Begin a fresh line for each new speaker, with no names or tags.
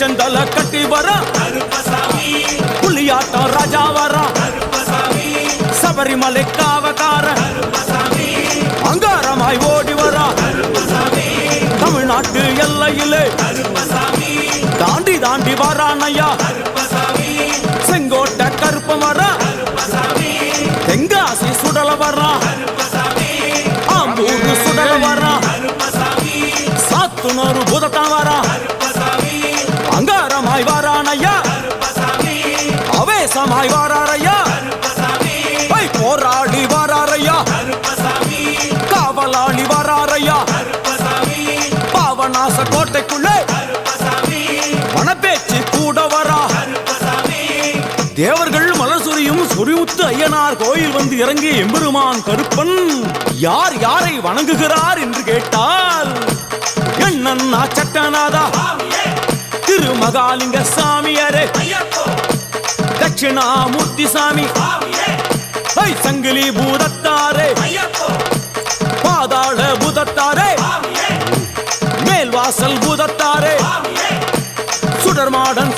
செந்தல கட்டி வர புலியாட்டம் ராஜா வர சபரிமலை காவக்கார அங்காரமாய் ஓடி வர தமிழ்நாட்டு எல்லையிலே தாண்டி தாண்டி வரானையா செங்கோட்டை கருப்ப வர தெங்காசி சுடல வர ஆம்பூர் சுடல வர சாத்துனூறு புதத்தான் வர அங்காரமாய் வாரானையா அவேசமாய் வாராரையா போராடி வாராரையா காவலாளி வாராரையா பாவநாச கோட்டைக்குள்ளே வனப்பேச்சு கூட வரா தேவர்கள் மலர் சொரியும் சொரிமுத்து ஐயனார் கோயில் வந்து இறங்கிய எம்பெருமான் கருப்பன் யார் யாரை வணங்குகிறார் என்று கேட்டால் என்னன்னா சட்டநாதா திருமகாலிங்க சாமியாரே தட்சிணாமூர்த்தி சாமி சங்கிலி பூதத்தாரே பாதாள பூதத்தாரே மேல்வாசல் பூதத்தாரே சுடர்மாடன்